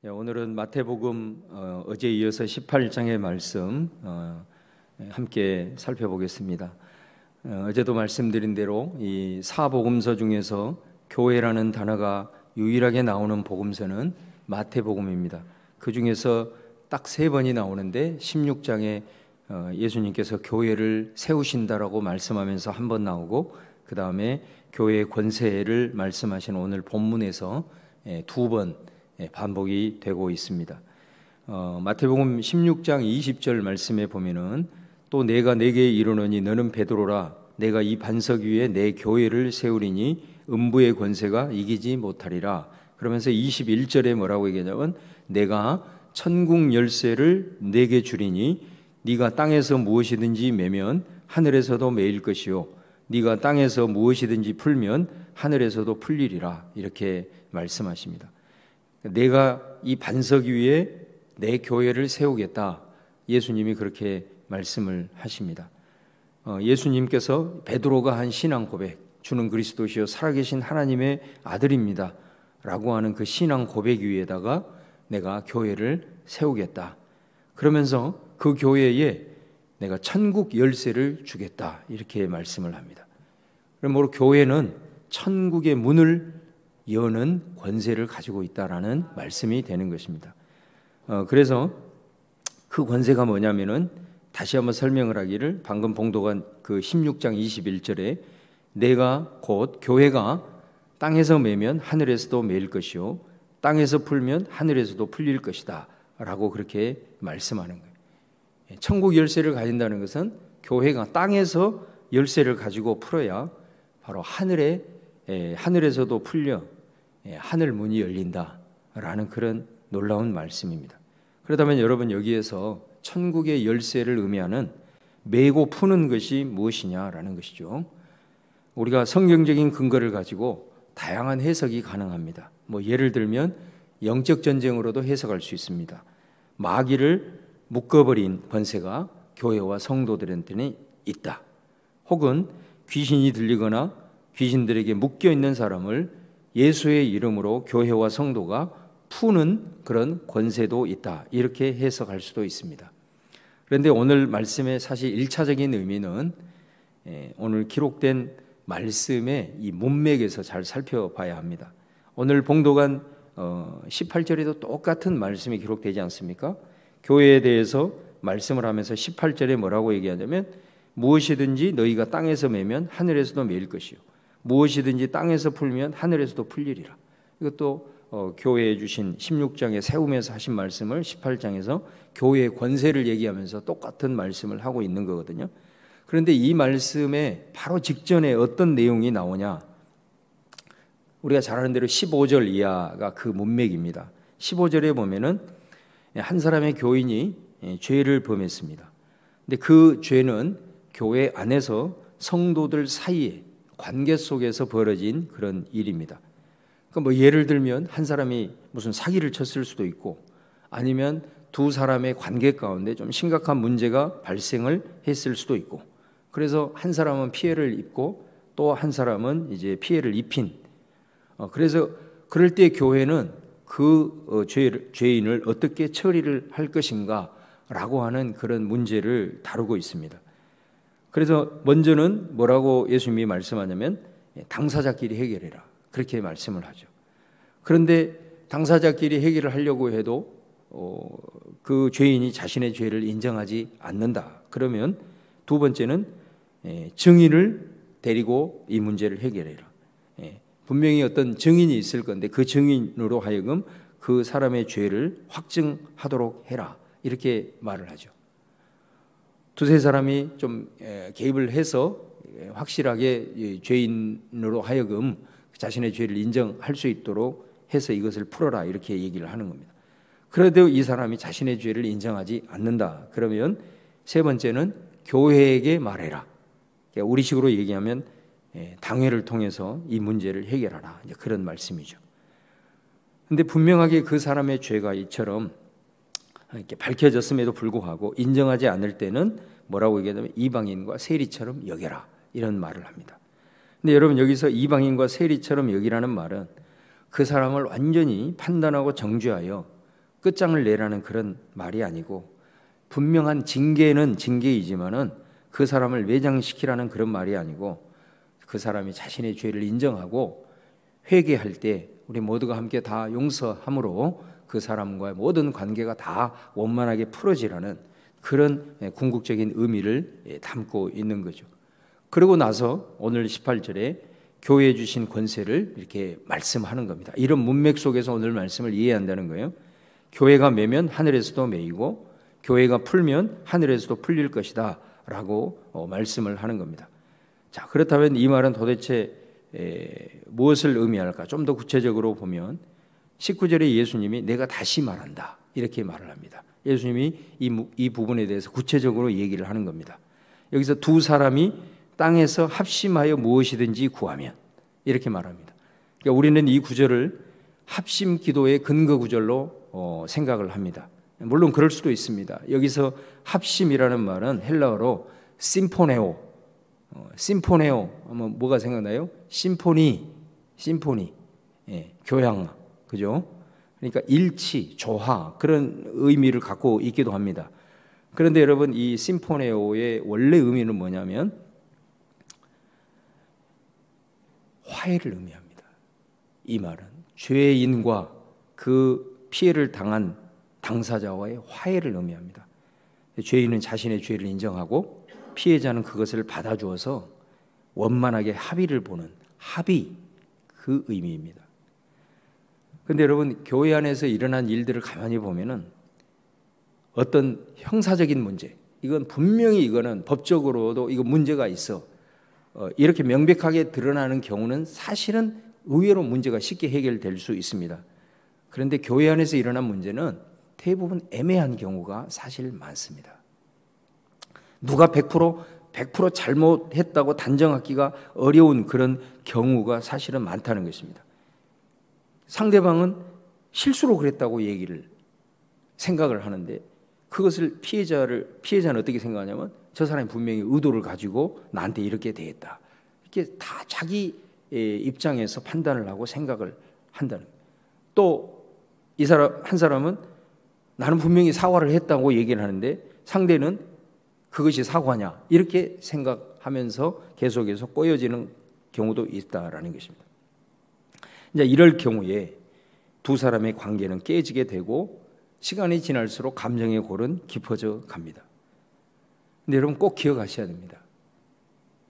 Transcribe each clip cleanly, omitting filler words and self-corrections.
오늘은 마태복음 어제 이어서 18장의 말씀 함께 살펴보겠습니다. 어제도 말씀드린 대로 이 사복음서 중에서 교회라는 단어가 유일하게 나오는 복음서는 마태복음입니다. 그 중에서 딱 3번이 나오는데 16장에 예수님께서 교회를 세우신다라고 말씀하면서 한 번 나오고, 그 다음에 교회의 권세를 말씀하신 오늘 본문에서 2번 반복이 되고 있습니다. 마태복음 16장 20절 말씀에 보면은 또 내가 네게 이르노니 너는 베드로라 내가 이 반석 위에 내 교회를 세우리니 음부의 권세가 이기지 못하리라. 그러면서 21절에 뭐라고 얘기하냐면 내가 천국 열쇠를 네게 주리니 네가 땅에서 무엇이든지 매면 하늘에서도 매일 것이요 네가 땅에서 무엇이든지 풀면 하늘에서도 풀리리라. 이렇게 말씀하십니다. 내가 이 반석 위에 내 교회를 세우겠다. 예수님이 그렇게 말씀을 하십니다. 예수님께서 베드로가 한 신앙 고백, 주는 그리스도시요 살아계신 하나님의 아들입니다 라고 하는 그 신앙 고백 위에다가 내가 교회를 세우겠다. 그러면서 그 교회에 내가 천국 열쇠를 주겠다. 이렇게 말씀을 합니다. 그러므로 교회는 천국의 문을 여는 권세를 가지고 있다라는 말씀이 되는 것입니다. 그래서 그 권세가 뭐냐면은 다시 한번 설명을 하기를, 방금 봉독한 그 16장 21절에 내가 곧 교회가 땅에서 매면 하늘에서도 매일 것이요 땅에서 풀면 하늘에서도 풀릴 것이다 라고 그렇게 말씀하는 거예요. 천국 열쇠를 가진다는 것은 교회가 땅에서 열쇠를 가지고 풀어야 바로 하늘에서도 풀려 하늘 문이 열린다라는 그런 놀라운 말씀입니다. 그렇다면 여러분, 여기에서 천국의 열쇠를 의미하는 매고 푸는 것이 무엇이냐라는 것이죠. 우리가 성경적인 근거를 가지고 다양한 해석이 가능합니다. 예를 들면 영적 전쟁으로도 해석할 수 있습니다. 마귀를 묶어버린 권세가 교회와 성도들한테는 있다. 혹은 귀신이 들리거나 귀신들에게 묶여있는 사람을 예수의 이름으로 교회와 성도가 푸는 그런 권세도 있다. 이렇게 해석할 수도 있습니다. 그런데 오늘 말씀의 사실 1차적인 의미는 오늘 기록된 말씀의 이 문맥에서 잘 살펴봐야 합니다. 오늘 봉독한 18절에도 똑같은 말씀이 기록되지 않습니까? 교회에 대해서 말씀을 하면서 18절에 뭐라고 얘기하냐면 무엇이든지 너희가 땅에서 매면 하늘에서도 매일 것이요 무엇이든지 땅에서 풀면 하늘에서도 풀리리라. 이것도 교회에 주신 16장에 세우면서 하신 말씀을 18장에서 교회의 권세를 얘기하면서 똑같은 말씀을 하고 있는 거거든요. 그런데 이 말씀의 바로 직전에 어떤 내용이 나오냐, 우리가 잘 아는 대로 15절 이하가 그 문맥입니다. 15절에 보면은 한 사람의 교인이 죄를 범했습니다. 근데 그 죄는 교회 안에서 성도들 사이에 관계 속에서 벌어진 그런 일입니다. 그러니까 예를 들면 한 사람이 무슨 사기를 쳤을 수도 있고, 아니면 두 사람의 관계 가운데 좀 심각한 문제가 발생을 했을 수도 있고, 그래서 한 사람은 피해를 입고 또 한 사람은 이제 피해를 입힌, 그래서 그럴 때 교회는 그 죄인을 어떻게 처리를 할 것인가라고 하는 그런 문제를 다루고 있습니다. 그래서 먼저는 뭐라고 예수님이 말씀하냐면 당사자끼리 해결해라, 그렇게 말씀을 하죠. 그런데 당사자끼리 해결을 하려고 해도 그 죄인이 자신의 죄를 인정하지 않는다. 그러면 두 번째는 증인을 데리고 이 문제를 해결해라. 분명히 어떤 증인이 있을 건데 그 증인으로 하여금 그 사람의 죄를 확증하도록 해라. 이렇게 말을 하죠. 두세 사람이 좀 개입을 해서 확실하게 죄인으로 하여금 자신의 죄를 인정할 수 있도록 해서 이것을 풀어라, 이렇게 얘기를 하는 겁니다. 그래도 이 사람이 자신의 죄를 인정하지 않는다. 그러면 세 번째는 교회에게 말해라. 우리식으로 얘기하면 당회를 통해서 이 문제를 해결하라, 이제 그런 말씀이죠. 그런데 분명하게 그 사람의 죄가 이처럼 이렇게 밝혀졌음에도 불구하고 인정하지 않을 때는 뭐라고 얘기하냐면 이방인과 세리처럼 여겨라, 이런 말을 합니다. 근데 여러분, 여기서 이방인과 세리처럼 여기라는 말은 그 사람을 완전히 판단하고 정죄하여 끝장을 내라는 그런 말이 아니고 분명한 징계는 징계이지만은 그 사람을 매장시키라는 그런 말이 아니고 그 사람이 자신의 죄를 인정하고 회개할 때 우리 모두가 함께 다 용서함으로 그 사람과의 모든 관계가 다 원만하게 풀어지라는 그런 궁극적인 의미를 담고 있는 거죠. 그러고 나서 오늘 18절에 교회에 주신 권세를 이렇게 말씀하는 겁니다. 이런 문맥 속에서 오늘 말씀을 이해한다는 거예요. 교회가 매면 하늘에서도 매이고 교회가 풀면 하늘에서도 풀릴 것이다 라고 말씀을 하는 겁니다. 자, 그렇다면 이 말은 도대체 무엇을 의미할까? 좀 더 구체적으로 보면 19절에 예수님이 내가 다시 말한다 이렇게 말을 합니다. 예수님이 이 부분에 대해서 구체적으로 얘기를 하는 겁니다. 여기서 두 사람이 땅에서 합심하여 무엇이든지 구하면 이렇게 말합니다. 그러니까 우리는 이 구절을 합심 기도의 근거 구절로 생각을 합니다. 물론 그럴 수도 있습니다. 여기서 합심이라는 말은 헬라어로 심포네오 하면 뭐가 생각나요? 심포니, 예, 교향, 그죠? 그러니까 일치, 조화 그런 의미를 갖고 있기도 합니다. 그런데 여러분 이 심포네오의 원래 의미는 뭐냐면 화해를 의미합니다. 이 말은 죄인과 그 피해를 당한 당사자와의 화해를 의미합니다. 죄인은 자신의 죄를 인정하고 피해자는 그것을 받아주어서 원만하게 합의를 보는 합의, 그 의미입니다. 그런데 여러분 교회 안에서 일어난 일들을 가만히 보면은 어떤 형사적인 문제, 이건 분명히 이거는 법적으로도 이거 문제가 있어 이렇게 명백하게 드러나는 경우는 사실은 의외로 문제가 쉽게 해결될 수 있습니다. 그런데 교회 안에서 일어난 문제는 대부분 애매한 경우가 사실 많습니다. 누가 100% 잘못했다고 단정하기가 어려운 그런 경우가 사실은 많다는 것입니다. 상대방은 실수로 그랬다고 얘기를 생각을 하는데 그것을 피해자는 어떻게 생각하냐면 저 사람이 분명히 의도를 가지고 나한테 이렇게 대했다. 이렇게 다 자기 입장에서 판단을 하고 생각을 한다는 거예요. 또 이 사람 한 사람은 나는 분명히 사과를 했다고 얘기를 하는데 상대는 그것이 사과냐 이렇게 생각하면서 계속해서 꼬여지는 경우도 있다라는 것입니다. 이제 이럴 경우에 두 사람의 관계는 깨지게 되고 시간이 지날수록 감정의 골은 깊어져 갑니다. 근데 여러분 꼭 기억하셔야 됩니다.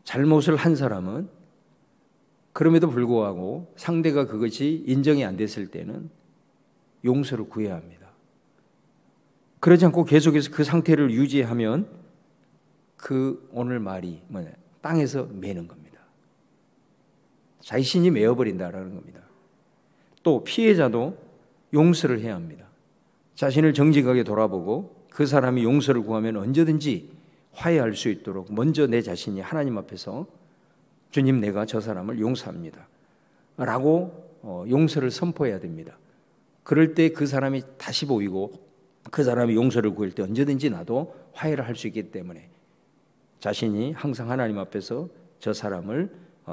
잘못을 한 사람은 그럼에도 불구하고 상대가 그것이 인정이 안 됐을 때는 용서를 구해야 합니다. 그러지 않고 계속해서 그 상태를 유지하면 그 오늘 말이 뭐냐? 땅에서 매는 겁니다. 자신이 매어버린다라는 겁니다. 또 피해자도 용서를 해야 합니다. 자신을 정직하게 돌아보고 그 사람이 용서를 구하면 언제든지 화해할 수 있도록 먼저 내 자신이 하나님 앞에서 주님 내가 저 사람을 용서합니다 라고 용서를 선포해야 됩니다. 그럴 때 그 사람이 다시 보이고 그 사람이 용서를 구할 때 언제든지 나도 화해를 할 수 있기 때문에 자신이 항상 하나님 앞에서 저 사람을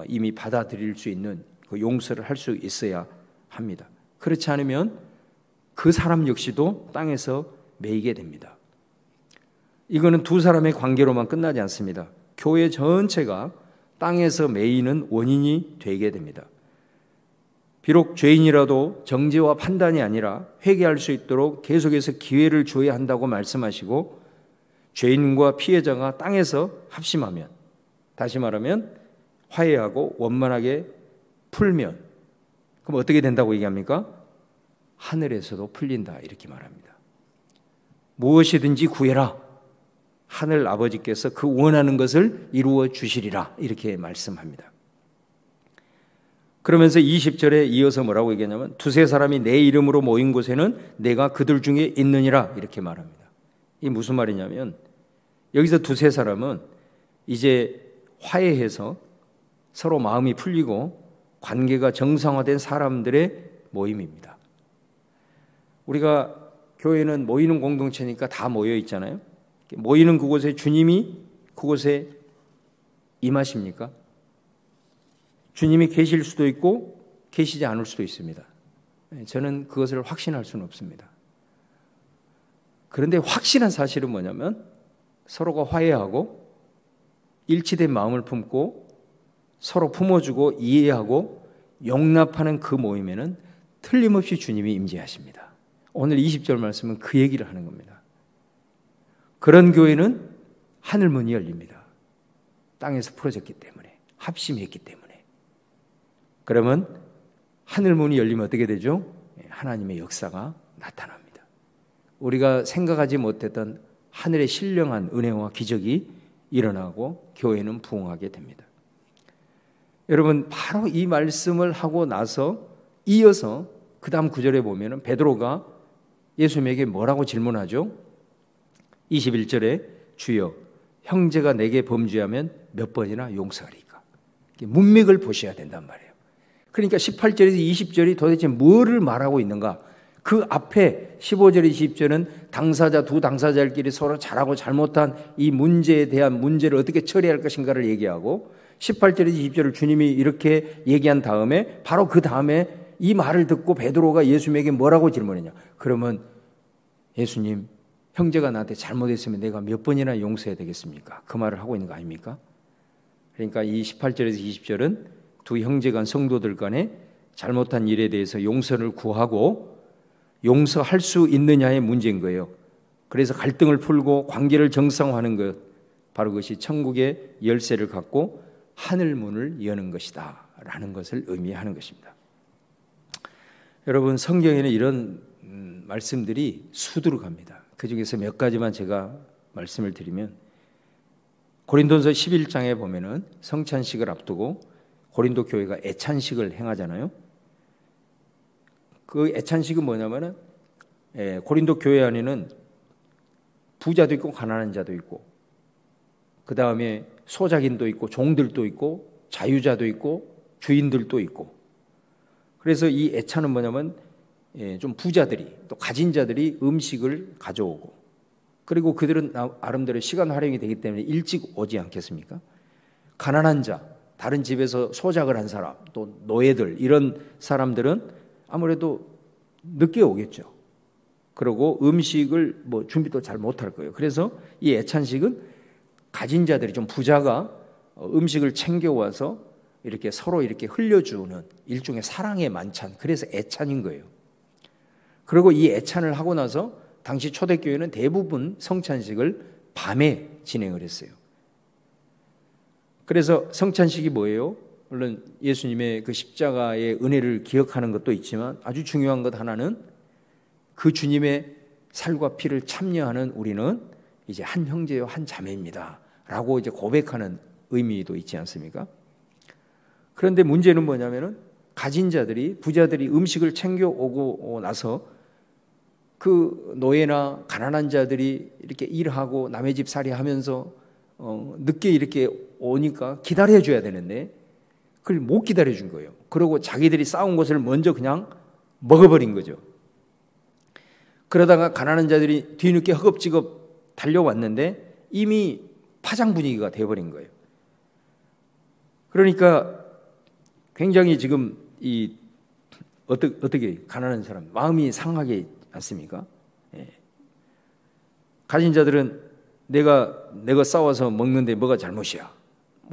이미 받아들일 수 있는 그 용서를 할 수 있어야 합니다. 그렇지 않으면 그 사람 역시도 땅에서 매이게 됩니다. 이거는 두 사람의 관계로만 끝나지 않습니다. 교회 전체가 땅에서 매이는 원인이 되게 됩니다. 비록 죄인이라도 정죄와 판단이 아니라 회개할 수 있도록 계속해서 기회를 줘야 한다고 말씀하시고 죄인과 피해자가 땅에서 합심하면, 다시 말하면 화해하고 원만하게 풀면 그럼 어떻게 된다고 얘기합니까? 하늘에서도 풀린다 이렇게 말합니다. 무엇이든지 구해라. 하늘 아버지께서 그 원하는 것을 이루어 주시리라 이렇게 말씀합니다. 그러면서 20절에 이어서 뭐라고 얘기하냐면 두세 사람이 내 이름으로 모인 곳에는 내가 그들 중에 있느니라 이렇게 말합니다. 이게 무슨 말이냐면 여기서 두세 사람은 이제 화해해서 서로 마음이 풀리고 관계가 정상화된 사람들의 모임입니다. 우리가 교회는 모이는 공동체니까 다 모여 있잖아요. 모이는 그곳에 주님이 그곳에 임하십니까? 주님이 계실 수도 있고 계시지 않을 수도 있습니다. 저는 그것을 확신할 수는 없습니다. 그런데 확실한 사실은 뭐냐면 서로가 화해하고 일치된 마음을 품고 서로 품어주고 이해하고 용납하는 그 모임에는 틀림없이 주님이 임재하십니다. 오늘 20절 말씀은 그 얘기를 하는 겁니다. 그런 교회는 하늘 문이 열립니다. 땅에서 풀어졌기 때문에, 합심했기 때문에. 그러면 하늘 문이 열리면 어떻게 되죠? 하나님의 역사가 나타납니다. 우리가 생각하지 못했던 하늘의 신령한 은혜와 기적이 일어나고 교회는 부흥하게 됩니다. 여러분, 바로 이 말씀을 하고 나서 이어서 그 다음 구절에 보면 베드로가 예수님에게 뭐라고 질문하죠? 21절에 주여 형제가 내게 범죄하면 몇 번이나 용서하리까? 문맥을 보셔야 된단 말이에요. 그러니까 18절에서 20절이 도대체 뭐를 말하고 있는가? 그 앞에 15절, 20절은 당사자, 두 당사자들끼리 서로 잘하고 잘못한 이 문제에 대한 문제를 어떻게 처리할 것인가를 얘기하고 18절에서 20절을 주님이 이렇게 얘기한 다음에 바로 그 다음에 이 말을 듣고 베드로가 예수님에게 뭐라고 질문했냐? 그러면 예수님, 형제가 나한테 잘못했으면 내가 몇 번이나 용서해야 되겠습니까? 그 말을 하고 있는 거 아닙니까? 그러니까 이 18절에서 20절은 두 형제 간 성도들 간에 잘못한 일에 대해서 용서를 구하고 용서할 수 있느냐의 문제인 거예요. 그래서 갈등을 풀고 관계를 정상화하는 것, 바로 그것이 천국의 열쇠를 갖고 하늘 문을 여는 것이다 라는 것을 의미하는 것입니다. 여러분, 성경에는 이런 말씀들이 수두룩합니다. 그 중에서 몇 가지만 제가 말씀을 드리면, 고린도서 11장에 보면은 성찬식을 앞두고 고린도 교회가 애찬식을 행하잖아요. 그 애찬식은 뭐냐면은 고린도 교회 안에는 부자도 있고 가난한 자도 있고, 그 다음에 소작인도 있고 종들도 있고 자유자도 있고 주인들도 있고, 그래서 이 애찬은 뭐냐면 좀 부자들이 또 가진 자들이 음식을 가져오고, 그리고 그들은 나름대로 시간 활용이 되기 때문에 일찍 오지 않겠습니까? 가난한 자, 다른 집에서 소작을 한 사람, 또 노예들, 이런 사람들은 아무래도 늦게 오겠죠. 그리고 음식을 준비도 잘 못할 거예요. 그래서 이 애찬식은 가진 자들이 좀 부자가 음식을 챙겨와서 이렇게 서로 이렇게 흘려주는 일종의 사랑의 만찬, 그래서 애찬인 거예요. 그리고 이 애찬을 하고 나서 당시 초대교회는 대부분 성찬식을 밤에 진행을 했어요. 그래서 성찬식이 뭐예요? 물론 예수님의 그 십자가의 은혜를 기억하는 것도 있지만 아주 중요한 것 하나는 그 주님의 살과 피를 참여하는 우리는 이제 한 형제요 한 자매입니다 라고 이제 고백하는 의미도 있지 않습니까? 그런데 문제는 뭐냐면은 가진 자들이, 부자들이 음식을 챙겨오고 나서 그 노예나 가난한 자들이 이렇게 일하고 남의 집 살이 하면서 늦게 이렇게 오니까 기다려줘야 되는데 그걸 못 기다려준 거예요. 그리고 자기들이 싸운 것을 먼저 그냥 먹어버린 거죠. 그러다가 가난한 자들이 뒤늦게 허겁지겁 달려왔는데 이미 파장 분위기가 돼버린 거예요. 그러니까 굉장히 지금 어떻게 가난한 사람 마음이 상하게 않습니까? 예. 가진 자들은 내가 싸워서 먹는데 뭐가 잘못이야,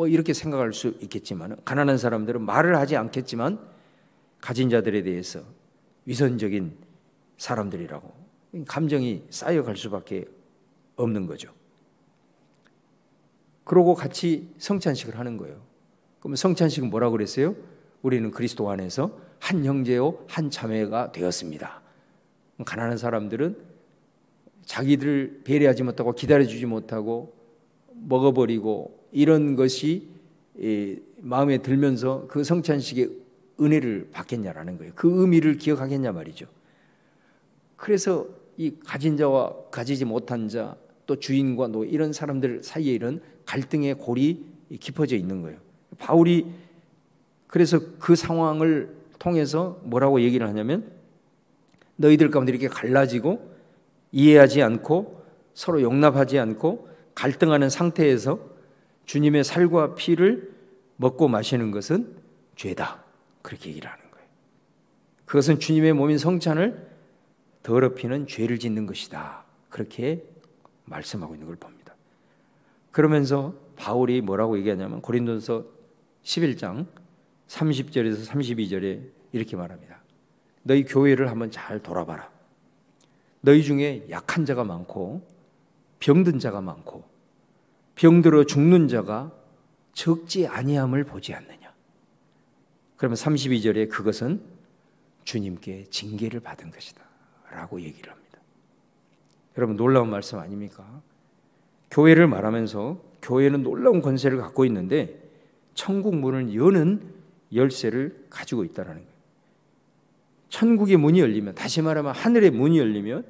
이렇게 생각할 수 있겠지만, 가난한 사람들은 말을 하지 않겠지만 가진 자들에 대해서 위선적인 사람들이라고 감정이 쌓여갈 수밖에 없는 거죠. 그러고 같이 성찬식을 하는 거예요. 그럼 성찬식은 뭐라고 그랬어요? 우리는 그리스도 안에서 한 형제요 한 자매가 되었습니다. 가난한 사람들은 자기들 배려하지 못하고 기다려주지 못하고 먹어버리고 이런 것이 마음에 들면서 그 성찬식의 은혜를 받겠냐라는 거예요. 그 의미를 기억하겠냐 말이죠. 그래서 이 가진 자와 가지지 못한 자, 또 주인과 노, 이런 사람들 사이에 이런 갈등의 골이 깊어져 있는 거예요. 바울이 그래서 그 상황을 통해서 뭐라고 얘기를 하냐면, 너희들 가운데 이렇게 갈라지고 이해하지 않고 서로 용납하지 않고 갈등하는 상태에서 주님의 살과 피를 먹고 마시는 것은 죄다, 그렇게 얘기를 하는 거예요. 그것은 주님의 몸인 성찬을 더럽히는 죄를 짓는 것이다, 그렇게 말씀하고 있는 걸 봅니다. 그러면서 바울이 뭐라고 얘기하냐면 고린도서 11장 30절에서 32절에 이렇게 말합니다. 너희 교회를 한번 잘 돌아봐라. 너희 중에 약한 자가 많고 병든 자가 많고 병들어 죽는 자가 적지 아니함을 보지 않느냐. 그러면 32절에 그것은 주님께 징계를 받은 것이다 라고 얘기를 합니다. 여러분 놀라운 말씀 아닙니까? 교회를 말하면서 교회는 놀라운 권세를 갖고 있는데 천국 문을 여는 열쇠를 가지고 있다는 거예요. 천국의 문이 열리면, 다시 말하면 하늘의 문이 열리면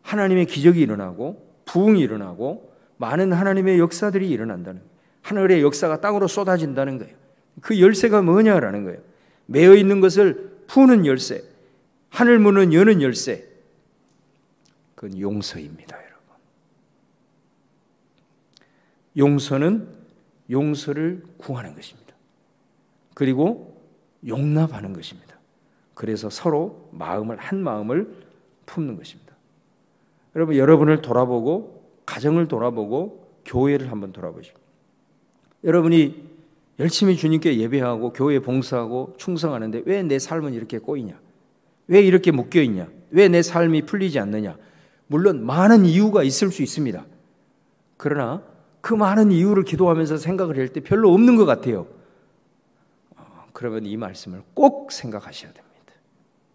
하나님의 기적이 일어나고 부흥이 일어나고 많은 하나님의 역사들이 일어난다는 거예요. 하늘의 역사가 땅으로 쏟아진다는 거예요. 그 열쇠가 뭐냐라는 거예요. 매어 있는 것을 푸는 열쇠, 하늘 문은 여는 열쇠, 그건 용서입니다, 여러분. 용서는 용서를 구하는 것입니다. 그리고 용납하는 것입니다. 그래서 서로 마음을, 한 마음을 품는 것입니다. 여러분, 여러분을 돌아보고 가정을 돌아보고 교회를 한번 돌아보시고, 여러분이 열심히 주님께 예배하고 교회에 봉사하고 충성하는데 왜 내 삶은 이렇게 꼬이냐? 왜 이렇게 묶여있냐? 왜 내 삶이 풀리지 않느냐? 물론 많은 이유가 있을 수 있습니다. 그러나 그 많은 이유를 기도하면서 생각을 할 때 별로 없는 것 같아요. 그러면 이 말씀을 꼭 생각하셔야 됩니다.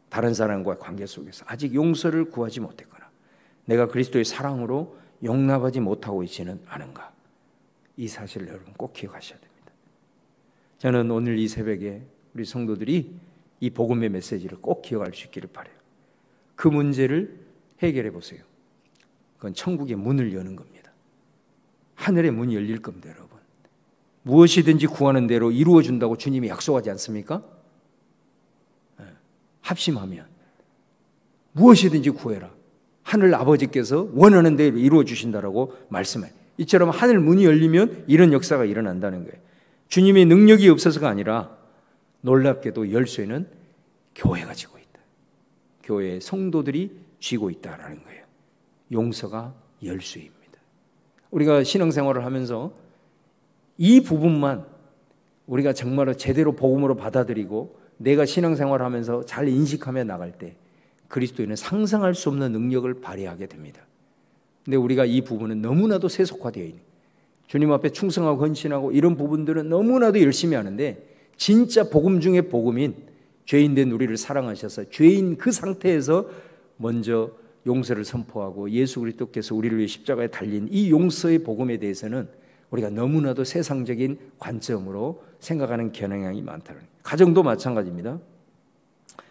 다른 사람과의 관계 속에서 아직 용서를 구하지 못했거나 내가 그리스도의 사랑으로 용납하지 못하고 있지는 않은가? 이 사실을 여러분 꼭 기억하셔야 됩니다. 저는 오늘 이 새벽에 우리 성도들이 이 복음의 메시지를 꼭 기억할 수 있기를 바라요. 그 문제를 해결해 보세요. 그건 천국의 문을 여는 겁니다. 하늘의 문이 열릴 겁니다, 여러분. 무엇이든지 구하는 대로 이루어준다고 주님이 약속하지 않습니까? 합심하면 무엇이든지 구해라. 하늘 아버지께서 원하는 대로 이루어 주신다라고 말씀해요. 이처럼 하늘 문이 열리면 이런 역사가 일어난다는 거예요. 주님의 능력이 없어서가 아니라 놀랍게도 열쇠는 교회가 쥐고 있다. 교회의 성도들이 쥐고 있다라는 거예요. 용서가 열쇠입니다. 우리가 신앙생활을 하면서 이 부분만 우리가 정말로 제대로 복음으로 받아들이고 내가 신앙생활을 하면서 잘 인식하며 나갈 때 그리스도인은 상상할 수 없는 능력을 발휘하게 됩니다. 근데 우리가 이 부분은 너무나도 세속화되어 있는, 주님 앞에 충성하고 헌신하고 이런 부분들은 너무나도 열심히 하는데 진짜 복음 중에 복음인 죄인된 우리를 사랑하셔서 죄인 그 상태에서 먼저 용서를 선포하고 예수 그리스도께서 우리를 위해 십자가에 달린 이 용서의 복음에 대해서는 우리가 너무나도 세상적인 관점으로 생각하는 경향이 많다는 거예요. 가정도 마찬가지입니다.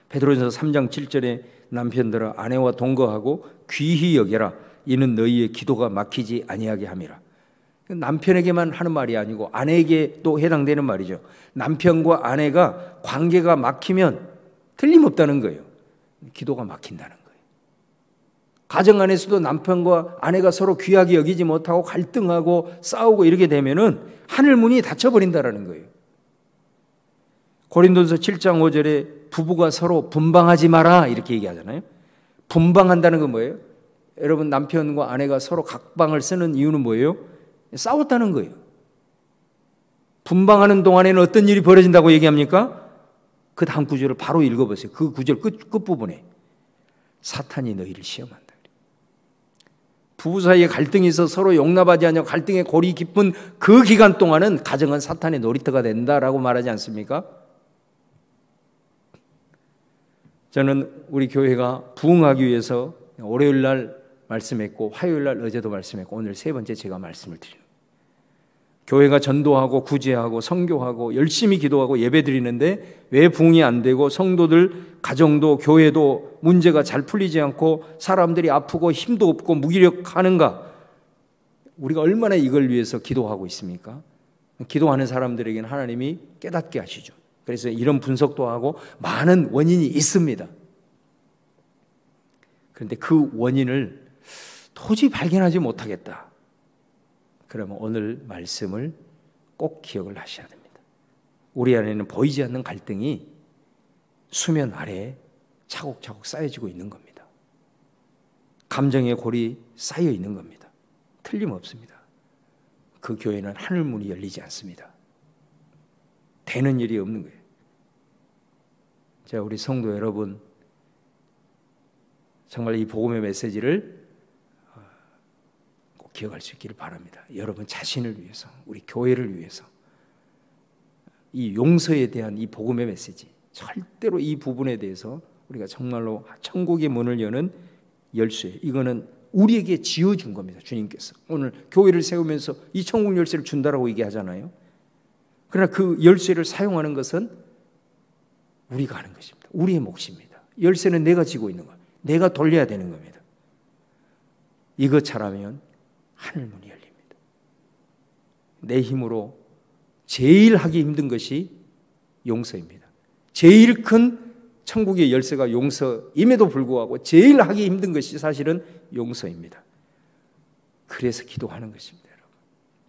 베드로전서 3장 7절에 남편들아 아내와 동거하고 귀히 여겨라. 이는 너희의 기도가 막히지 아니하게 함이라. 남편에게만 하는 말이 아니고 아내에게도 해당되는 말이죠. 남편과 아내가 관계가 막히면 틀림없다는 거예요. 기도가 막힌다는 거예요. 가정 안에서도 남편과 아내가 서로 귀하게 여기지 못하고 갈등하고 싸우고 이렇게 되면은 하늘 문이 닫혀버린다는 거예요. 고린도서 7장 5절에 부부가 서로 분방하지 마라 이렇게 얘기하잖아요. 분방한다는 건 뭐예요? 여러분, 남편과 아내가 서로 각방을 쓰는 이유는 뭐예요? 싸웠다는 거예요. 분방하는 동안에는 어떤 일이 벌어진다고 얘기합니까? 그 다음 구절을 바로 읽어보세요. 그 구절 끝부분에 사탄이 너희를 시험한다. 부부 사이에 갈등이 있어 서로 용납하지 않냐 갈등의 골이 깊은 그 기간 동안은 가정은 사탄의 놀이터가 된다라고 말하지 않습니까? 저는 우리 교회가 부흥하기 위해서 월요일 날 말씀했고 화요일 날 어제도 말씀했고 오늘 세 번째 제가 말씀을 드리는 거예요. 교회가 전도하고 구제하고 선교하고 열심히 기도하고 예배드리는데 왜 부흥이 안 되고 성도들 가정도 교회도 문제가 잘 풀리지 않고 사람들이 아프고 힘도 없고 무기력하는가? 우리가 얼마나 이걸 위해서 기도하고 있습니까? 기도하는 사람들에게는 하나님이 깨닫게 하시죠. 그래서 이런 분석도 하고 많은 원인이 있습니다. 그런데 그 원인을 도저히 발견하지 못하겠다. 그러면 오늘 말씀을 꼭 기억을 하셔야 됩니다. 우리 안에는 보이지 않는 갈등이 수면 아래에 차곡차곡 쌓여지고 있는 겁니다. 감정의 골이 쌓여 있는 겁니다. 틀림없습니다. 그 교회는 하늘문이 열리지 않습니다. 되는 일이 없는 거예요. 자, 우리 성도 여러분, 정말 이 복음의 메시지를 꼭 기억할 수 있기를 바랍니다. 여러분 자신을 위해서, 우리 교회를 위해서 이 용서에 대한 이 복음의 메시지, 절대로 이 부분에 대해서 우리가 정말로 천국의 문을 여는 열쇠, 이거는 우리에게 지어준 겁니다. 주님께서 오늘 교회를 세우면서 이 천국 열쇠를 준다라고 얘기하잖아요. 그러나 그 열쇠를 사용하는 것은 우리가 하는 것입니다. 우리의 몫입니다. 열쇠는 내가 쥐고 있는 거예요. 내가 돌려야 되는 겁니다. 이것 잘하면 하늘문이 열립니다. 내 힘으로 제일 하기 힘든 것이 용서입니다. 제일 큰 천국의 열쇠가 용서임에도 불구하고 제일 하기 힘든 것이 사실은 용서입니다. 그래서 기도하는 것입니다, 여러분.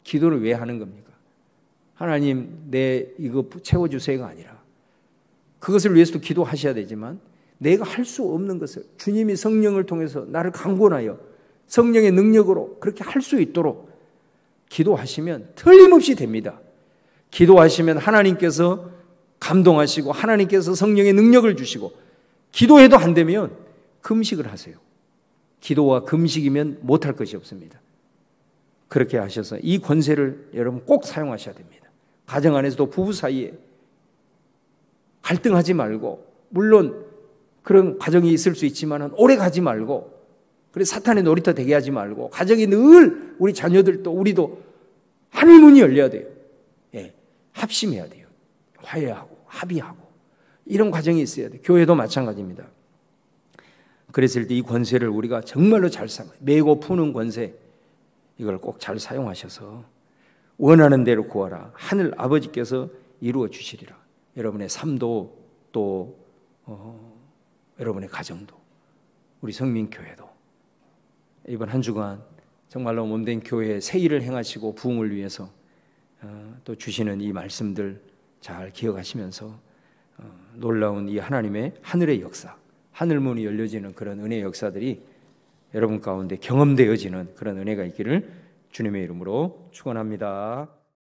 기도를 왜 하는 겁니까? 하나님, 내 이거 채워주세요가 아니라 그것을 위해서도 기도하셔야 되지만 내가 할 수 없는 것을 주님이 성령을 통해서 나를 강권하여 성령의 능력으로 그렇게 할 수 있도록 기도하시면 틀림없이 됩니다. 기도하시면 하나님께서 감동하시고 하나님께서 성령의 능력을 주시고, 기도해도 안 되면 금식을 하세요. 기도와 금식이면 못할 것이 없습니다. 그렇게 하셔서 이 권세를 여러분 꼭 사용하셔야 됩니다. 가정 안에서도 부부 사이에 갈등하지 말고, 물론 그런 가정이 있을 수 있지만 오래 가지 말고, 그래서 사탄의 놀이터 되게 하지 말고, 가정이 늘 우리 자녀들도 우리도 하늘문이 열려야 돼요. 예, 합심해야 돼요. 화해하고 합의하고 이런 과정이 있어야 돼요. 교회도 마찬가지입니다. 그랬을 때 이 권세를 우리가 정말로 잘 사용해요. 메고 푸는 권세, 이걸 꼭 잘 사용하셔서 원하는 대로 구하라. 하늘 아버지께서 이루어 주시리라. 여러분의 삶도 또 여러분의 가정도, 우리 성민교회도 이번 한 주간 정말로 몸된 교회의 새 일을 행하시고 부흥을 위해서 또 주시는 이 말씀들 잘 기억하시면서 놀라운 이 하나님의 하늘의 역사, 하늘문이 열려지는 그런 은혜의 역사들이 여러분 가운데 경험되어지는 그런 은혜가 있기를 주님의 이름으로 축원합니다.